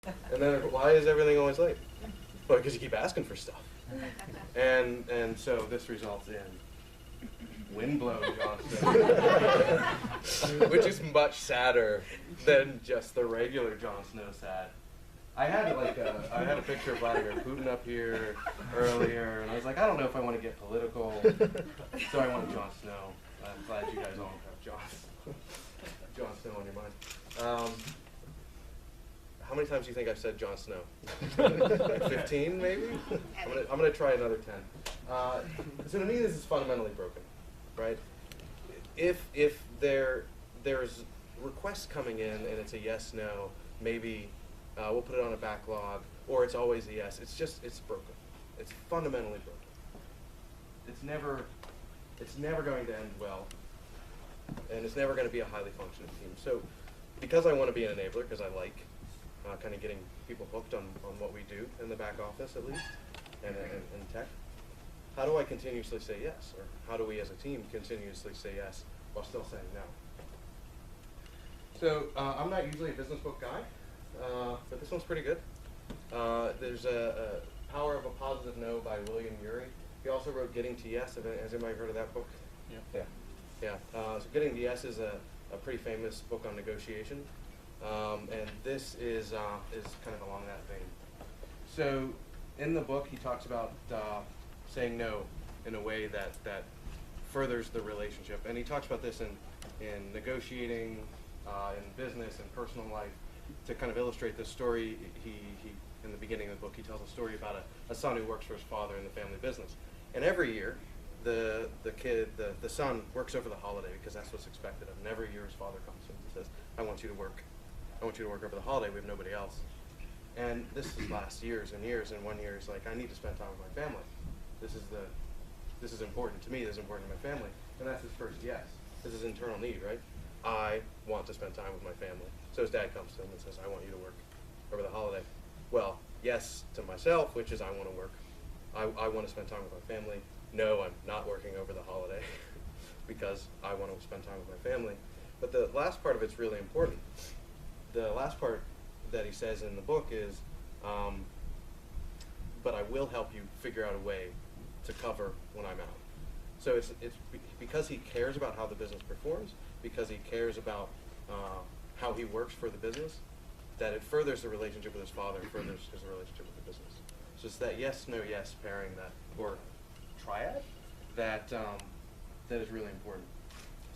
And then why is everything always late? Well, because you keep asking for stuff. And so this results in windblown John Snow, which is much sadder than just the regular Jon Snow sad. I had a picture of Vladimir Putin up here earlier, and I was like, I don't know if I want to get political, so I wanted Jon Snow. I'm glad you guys all have Jon Snow on your mind. How many times do you think I've said Jon Snow? 15, maybe? I'm gonna try another 10. So to me, this is fundamentally broken, right? If there's requests coming in and it's a yes, no, maybe we'll put it on a backlog, or it's always a yes. It's broken. It's fundamentally broken. It's never going to end well, and it's never going to be a highly functioning team. So because I want to be an enabler, because I like kind of getting people hooked on what we do in the back office at least, and tech, how do I continuously say yes? Or how do we as a team continuously say yes while still saying no? So I'm not usually a business book guy, but this one's pretty good. There's a Power of a Positive No by William Ury. He also wrote Getting to Yes. Has anybody heard of that book? Yeah. So Getting to Yes is a pretty famous book on negotiation. And this is kind of along that vein. So in the book, he talks about saying no in a way that furthers the relationship. And he talks about this in negotiating, in business and personal life. To kind of illustrate this story, he in the beginning of the book, he tells a story about a son who works for his father in the family business. And every year, the son works over the holiday because that's what's expected of him. And every year his father comes to him and says, I want you to work over the holiday, we have nobody else. And this lasts years and years, and one year he's like, I need to spend time with my family. This is important to me, this is important to my family. And that's his first yes. This is internal need, right? I want to spend time with my family. So his dad comes to him and says, I want you to work over the holiday. Well, yes to myself, which is I want to work. I want to spend time with my family. No, I'm not working over the holiday because I want to spend time with my family. But the last part of it's really important. The last part that he says in the book is, but I will help you figure out a way to cover when I'm out. So it's because he cares about how the business performs, because he cares about how he works for the business, that it furthers the relationship with his father, furthers his relationship with the business. So it's that yes, no, yes pairing that, or triad, that is really important.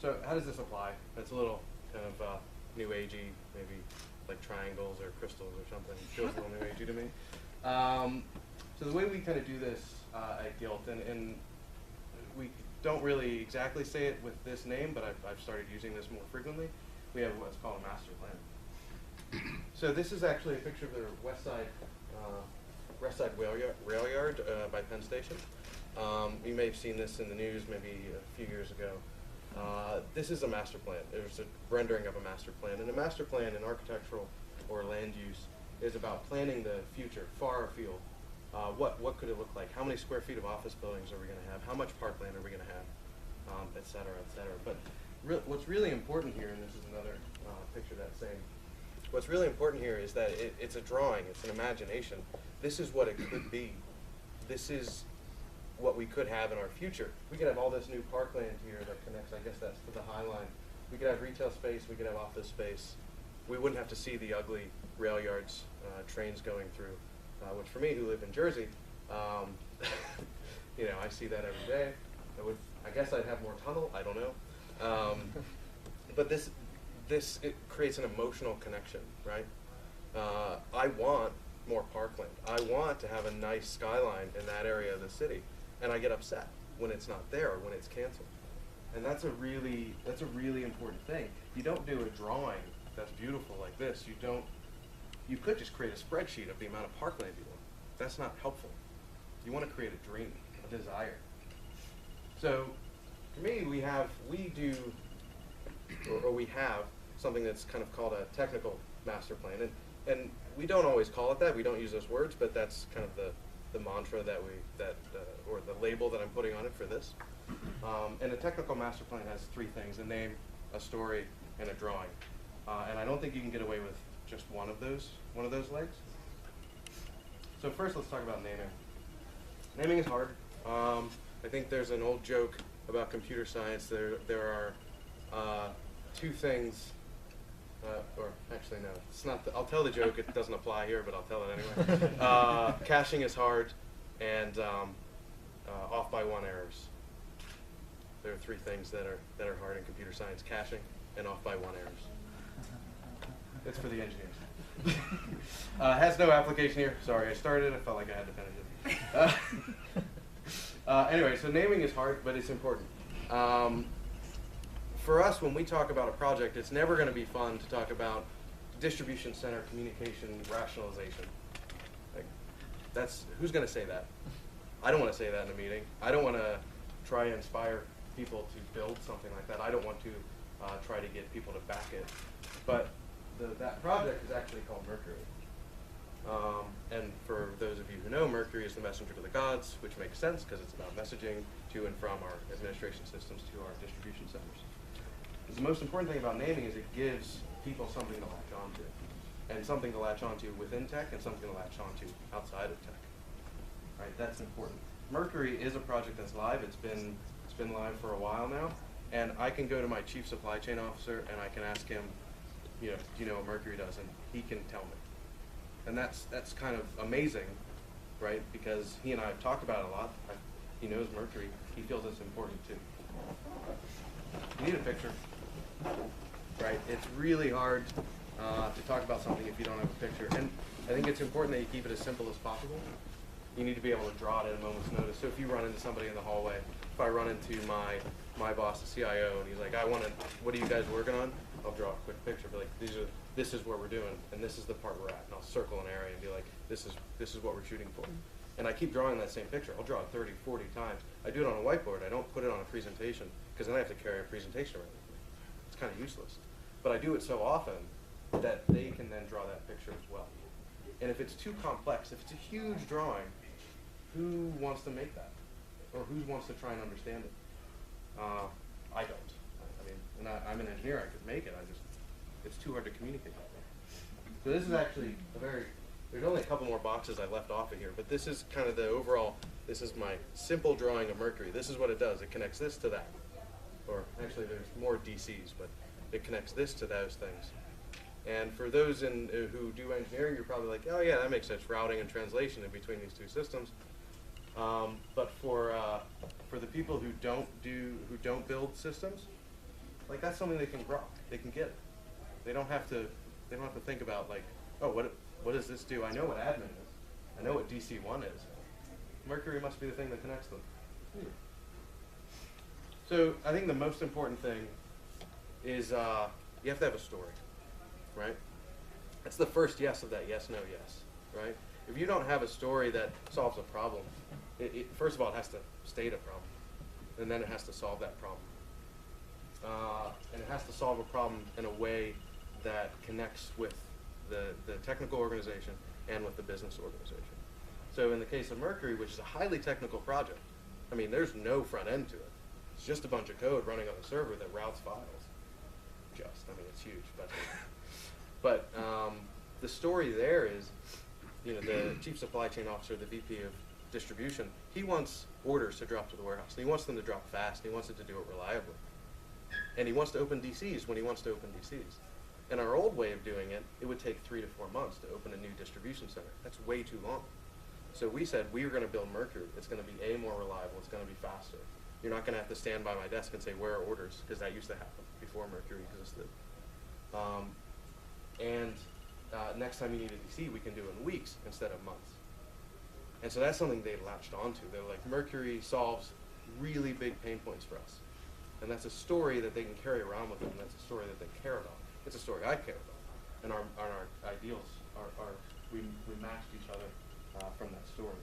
So how does this apply? That's a little kind of new agey, maybe like triangles or crystals or something. Feels a little new agey to me. So the way we kind of do this at Gilt, and we don't really exactly say it with this name, but I've started using this more frequently. We have what's called a master plan. So this is actually a picture of the West Side rail yard by Penn Station. You may have seen this in the news maybe a few years ago. This is a master plan. There's a rendering of a master plan. And a master plan in architectural or land use is about planning the future, far afield. What could it look like? How many square feet of office buildings are we going to have? How much parkland are we going to have? Et cetera, et cetera. But what's really important here, and this is another picture that's saying, what's really important here is that it's a drawing, it's an imagination. This is what it could be. This is what we could have in our future. We could have all this new parkland here that connects, I guess that's to the High Line. We could have retail space, we could have office space. We wouldn't have to see the ugly rail yards, trains going through, which for me, who live in Jersey, I see that every day. I guess I'd have more tunnel, I don't know. But it creates an emotional connection, right? I want more parkland. I want to have a nice skyline in that area of the city. And I get upset when it's not there or when it's canceled. And that's a really important thing. You don't do a drawing that's beautiful like this. You could just create a spreadsheet of the amount of parkland you want. That's not helpful. You want to create a dream, a desire. So for me, we have something that's kind of called a technical master plan. And we don't always call it that. We don't use those words, but that's kind of the mantra or the label that I'm putting on it for this. And a technical master plan has three things: a name, a story, and a drawing. And I don't think you can get away with just one of those one of those legs. So first, let's talk about naming. Naming is hard. I think there's an old joke about computer science. There are two things, or actually no, it's not. I'll tell the joke. It doesn't apply here, but I'll tell it anyway. Caching is hard, and off by one errors. There are three things that are hard in computer science: caching and off by one errors. It's for the engineers. Has no application here. Sorry, I started. I felt like I had to finish it. Anyway, so naming is hard, but it's important. For us, when we talk about a project, it's never going to be fun to talk about distribution center communication rationalization. Like, who's going to say that? I don't want to say that in a meeting. I don't want to try and inspire people to build something like that. I don't want to try to get people to back it. But that project is actually called Mercury. And for those of you who know, Mercury is the messenger to the gods, which makes sense because it's about messaging to and from our administration systems to our distribution centers. The most important thing about naming is it gives people something to latch onto, and something to latch onto within tech and something to latch onto outside of tech. Right, that's important. Mercury is a project that's live. It's been live for a while now, and I can go to my chief supply chain officer and I can ask him, do you know what Mercury does? And he can tell me. And that's kind of amazing, right? Because he and I have talked about it a lot. He knows Mercury. He feels it's important too. You need a picture, right? It's really hard to talk about something if you don't have a picture. And I think it's important that you keep it as simple as possible. You need to be able to draw it at a moment's notice. So if you run into somebody in the hallway, if I run into my boss, the CIO, and he's like, what are you guys working on? I'll draw a quick picture, be like, this is what we're doing, and this is the part we're at. And I'll circle an area and be like, this is what we're shooting for. And I keep drawing that same picture. I'll draw it 30, 40 times. I do it on a whiteboard. I don't put it on a presentation, because then I have to carry a presentation around with me. It's kind of useless. But I do it so often that they can then draw that picture as well. And if it's too complex, if it's a huge drawing, who wants to make that? Or who wants to try and understand it? I don't. I'm an engineer, I could make it, it's too hard to communicate that way. So this is actually there's only a couple more boxes I left off of here, but this is kind of the overall, this is my simple drawing of Mercury. This is what it does. It connects this to that. Or actually there's more DCs, but it connects this to those things. And for those who do engineering, you're probably like, oh yeah, that makes sense, routing and translation in between these two systems. But for the people who don't build systems, like that's something they can grok. They can get it. They don't have to think about like, oh, what does this do? I know what admin is. I know what DC1 is. Mercury must be the thing that connects them. So I think the most important thing is you have to have a story, right? That's the first yes of that yes, no, yes, right? If you don't have a story that solves a problem, first of all, it has to state a problem, and then it has to solve that problem. And it has to solve a problem in a way that connects with the technical organization and with the business organization. So in the case of Mercury, which is a highly technical project, there's no front end to it. It's just a bunch of code running on a server that routes files. It's huge, but the story there is, the chief supply chain officer, the VP of distribution, he wants orders to drop to the warehouse. And he wants them to drop fast. And he wants it to do it reliably. And he wants to open DCs when he wants to open DCs. In our old way of doing it, it would take 3 to 4 months to open a new distribution center. That's way too long. So we said we were going to build Mercury. It's going to be more reliable. It's going to be faster. You're not going to have to stand by my desk and say, where are orders? Because that used to happen before Mercury existed. Next time you need a DC, we can do it in weeks instead of months. And so that's something they latched onto. They're like, Mercury solves really big pain points for us. And that's a story that they can carry around with them. And that's a story that they care about. It's a story I care about. And our ideals we matched each other from that story.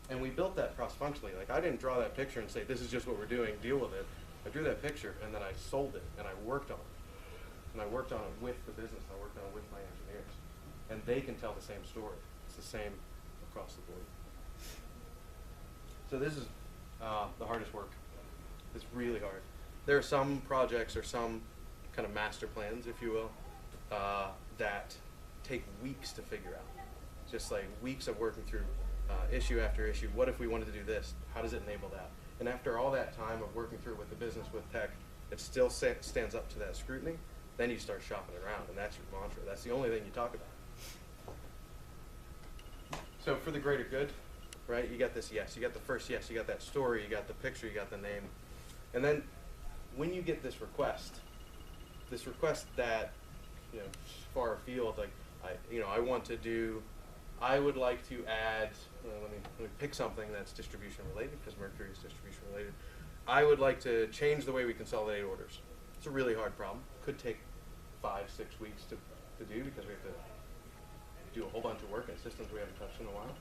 And we built that cross-functionally. Like, I didn't draw that picture and say, this is just what we're doing, deal with it. I drew that picture, and then I sold it, and I worked on it. And I worked on it with the business. I worked on it with my engineers. And they can tell the same story. It's the same across the board. So this is the hardest work. It's really hard. There are some projects or some kind of master plans, if you will, that take weeks to figure out. Just like weeks of working through issue after issue. What if we wanted to do this? How does it enable that? And after all that time of working through with the business, with tech, it still stands up to that scrutiny. Then you start shopping it around, and that's your mantra. That's the only thing you talk about. So for the greater good, right, you got this yes, you got the first yes, you got that story, you got the picture, you got the name. And then when you get this request that, you know, far afield, like, I would like to add, let me pick something that's distribution related, because Mercury is distribution related. I would like to change the way we consolidate orders. It's a really hard problem. Could take 5-6 weeks to do, because we have to do a whole bunch of work in systems we haven't touched in a while.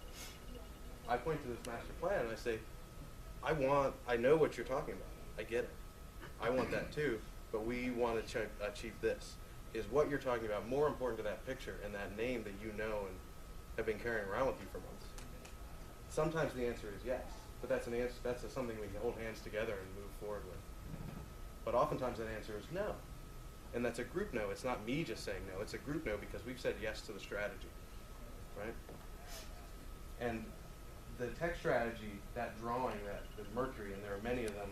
I point to this master plan and I say, I know what you're talking about. I get it. I want that too, but we want to achieve this. Is what you're talking about more important to that picture and that name that you know and have been carrying around with you for months? Sometimes the answer is yes, but that's something we can hold hands together and move forward with. But oftentimes that answer is no. And that's a group no. It's not me just saying no. It's a group no because we've said yes to the strategy, right? And the tech strategy, that drawing, the Mercury, and there are many of them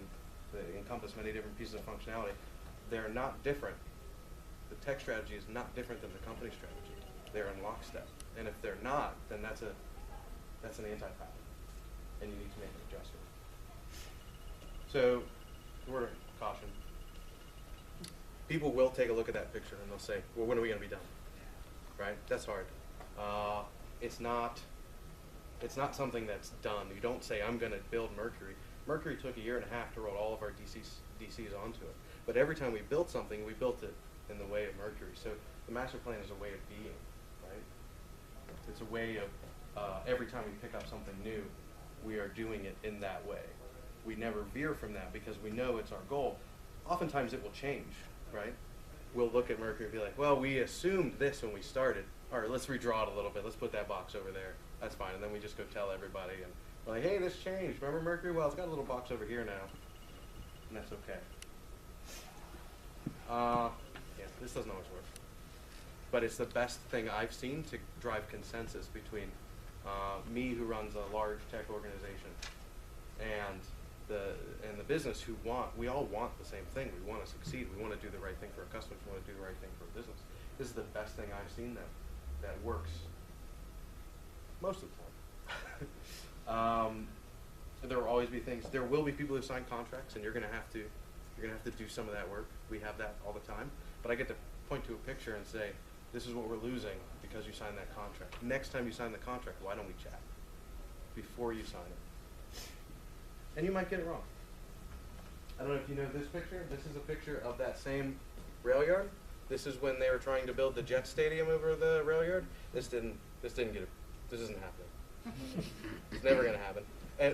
that encompass many different pieces of functionality, they're not different. The tech strategy is not different than the company strategy. They're in lockstep. And if they're not, then that's an anti-pattern, and you need to make an adjustment. So, word of caution. People will take a look at that picture and they'll say, well, when are we going to be done? Right? That's hard. It's not something that's done. You don't say, I'm going to build Mercury. Mercury took 1.5 years to roll all of our DCs onto it. But every time we built something, we built it in the way of Mercury. So the master plan is a way of being, right? It's a way of, every time we pick up something new, we are doing it in that way. We never veer from that because we know it's our goal. Oftentimes it will change, right? We'll look at Mercury and be like, well, we assumed this when we started. All right, let's redraw it a little bit. Let's put that box over there. That's fine. And then we just go tell everybody, and we're like, hey, this changed. Remember Mercury? Well, it's got a little box over here now. And that's okay. Yeah, this doesn't always work. But it's the best thing I've seen to drive consensus between me, who runs a large tech organization, and the business, we all want the same thing. We want to succeed. We want to do the right thing for our customers. We want to do the right thing for our business. This is the best thing I've seen that works most of the time. There will always be things. There will be people who sign contracts, and you're going to have to do some of that work. We have that all the time. But I get to point to a picture and say, this is what we're losing because you signed that contract. Next time you sign the contract, why don't we chat before you sign it? And you might get it wrong. I don't know if you know this picture. This is a picture of that same rail yard. This is when they were trying to build the Jet Stadium over the rail yard. This isn't happening. It's never going to happen.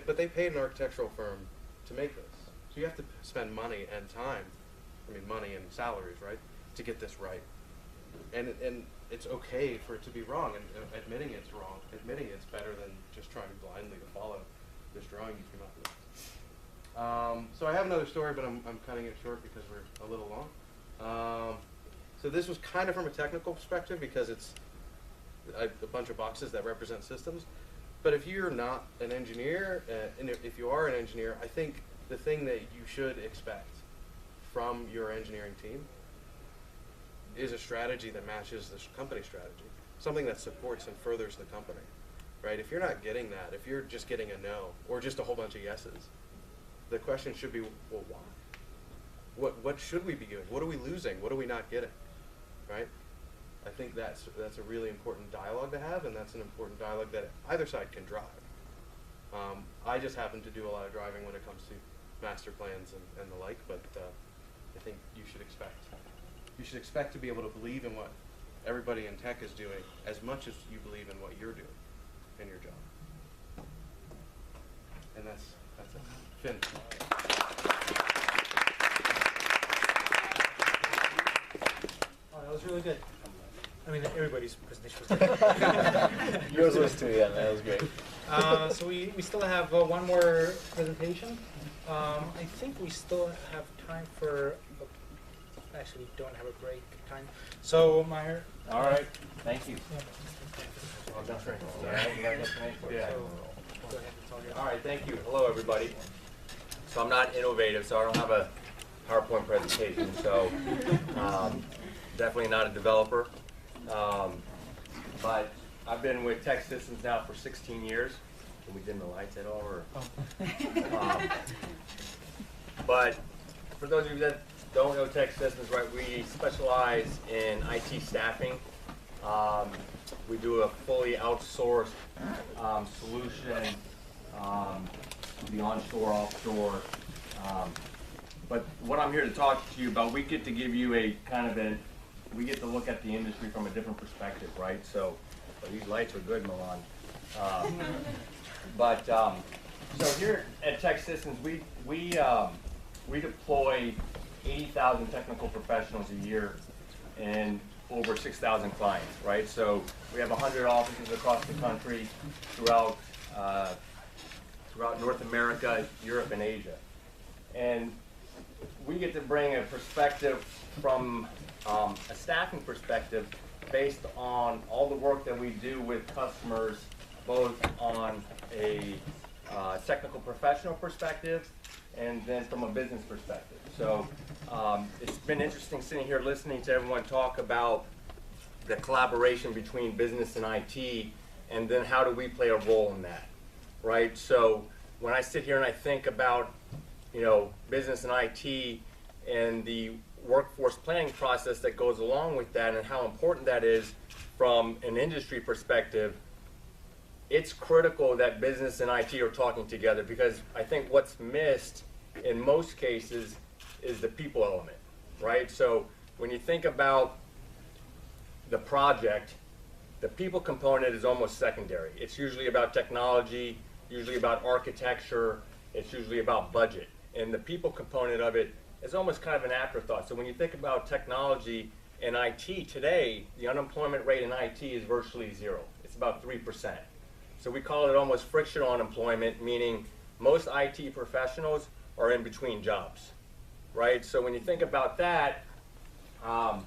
But they paid an architectural firm to make this. So you have to spend money and time, money and salaries, right, to get this right. And it's okay for it to be wrong, and admitting it's wrong, admitting it's better than just trying blindly to follow this drawing you came up with. So I have another story, but I'm cutting it short because we're a little long. So this was kind of from a technical perspective because it's a bunch of boxes that represent systems. But if you're not an engineer, and if you are an engineer, I think the thing that you should expect from your engineering team is a strategy that matches the company strategy, something that supports and furthers the company, right? If you're not getting that, if you're just getting a no or just a whole bunch of yeses, the question should be, well, why? What should we be doing? What are we losing? What are we not getting, right? I think that's a really important dialogue to have, and that's an important dialogue that either side can drive. I just happen to do a lot of driving when it comes to master plans and the like, but I think you should expect to be able to believe in what everybody in tech is doing as much as you believe in what you're doing in your job. And that's it. Finn. Oh, that was really good. I mean, everybody's presentation was good. Yours was too, yeah, that was great. So we still have one more presentation. I think we still have time for actually don't have a break time. So Meyer. All right, thank you. Oh, that's right. Yeah. So go ahead, it's all yours. All right, thank you. Hello, everybody. So I'm not innovative, so I don't have a PowerPoint presentation, so definitely not a developer. But I've been with Tech Systems now for 16 years. Can we dim the lights at all? Or? But for those of you that don't know Tech Systems, right, we specialize in IT staffing. We do a fully outsourced solution, the onshore, offshore. But what I'm here to talk to you about, we get to give you a kind of we get to look at the industry from a different perspective, right? So these lights are good, Milan. So here at Tech Systems, we deploy 80,000 technical professionals a year and over 6,000 clients, right? So we have 100 offices across the country throughout North America, Europe, and Asia. And we get to bring a perspective from a staffing perspective based on all the work that we do with customers, both on a technical professional perspective and then from a business perspective. So it's been interesting sitting here listening to everyone talk about the collaboration between business and IT, and then how do we play a role in that, right? So when I sit here and I think about, business and IT and the workforce planning process that goes along with that and how important that is from an industry perspective, it's critical that business and IT are talking together, because I think what's missed in most cases is the people element, right? So when you think about the project, the people component is almost secondary. It's usually about technology, usually about architecture, it's usually about budget. And the people component of it is almost kind of an afterthought. So when you think about technology and IT today, the unemployment rate in IT is virtually zero. It's about 3%. So we call it almost frictional unemployment, meaning most IT professionals are in between jobs, right? So when you think about that, when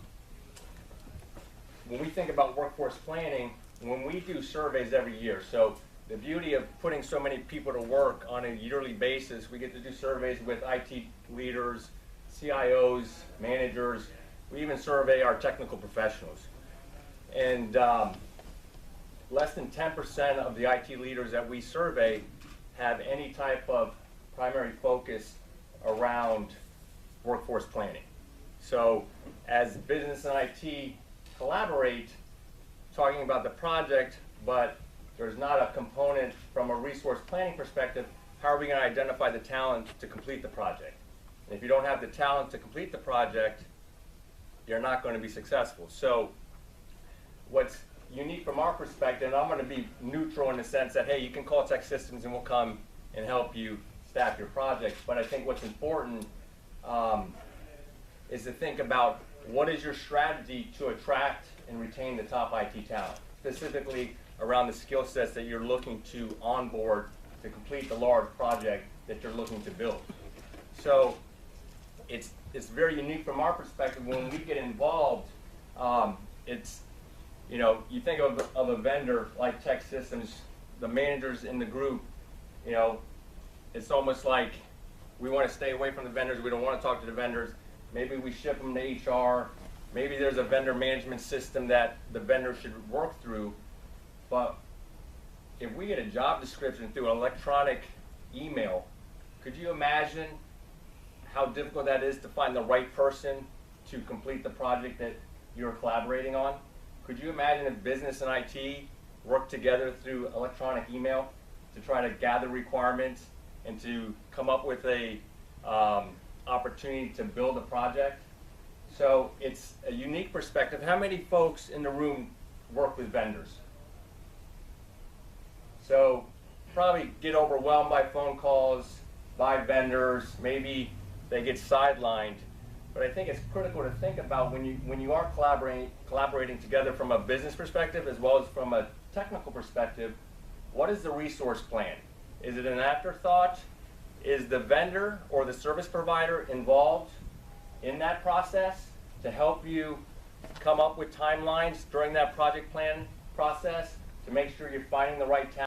we think about workforce planning, when we do surveys every year, so the beauty of putting so many people to work on a yearly basis, we get to do surveys with IT leaders, CIOs, managers. We even survey our technical professionals. And less than 10% of the IT leaders that we survey have any type of primary focus around workforce planning. So as business and IT collaborate, talking about the project, but there's not a component from a resource planning perspective, how are we going to identify the talent to complete the project? And if you don't have the talent to complete the project, you're not going to be successful. So what's unique from our perspective, and I'm going to be neutral in the sense that, hey, you can call Tech Systems and we'll come and help you staff your project. But I think what's important is to think about what is your strategy to attract and retain the top IT talent, specifically around the skill sets that you're looking to onboard to complete the large project that you're looking to build. So it's very unique from our perspective. When we get involved, it's, you think of a vendor like Tech Systems, the managers in the group, it's almost like we want to stay away from the vendors. We don't want to talk to the vendors. Maybe we ship them to HR. Maybe there's a vendor management system that the vendor should work through. But if we get a job description through an electronic email, could you imagine how difficult that is to find the right person to complete the project that you're collaborating on? Could you imagine if business and IT work together through electronic email to try to gather requirements and to come up with a opportunity to build a project? So it's a unique perspective. How many folks in the room work with vendors? So probably get overwhelmed by phone calls, by vendors, maybe they get sidelined. But I think it's critical to think about when you are collaborating together from a business perspective as well as from a technical perspective, what is the resource plan? Is it an afterthought? Is the vendor or the service provider involved in that process? to help you come up with timelines during that project plan process, to make sure you're finding the right talent.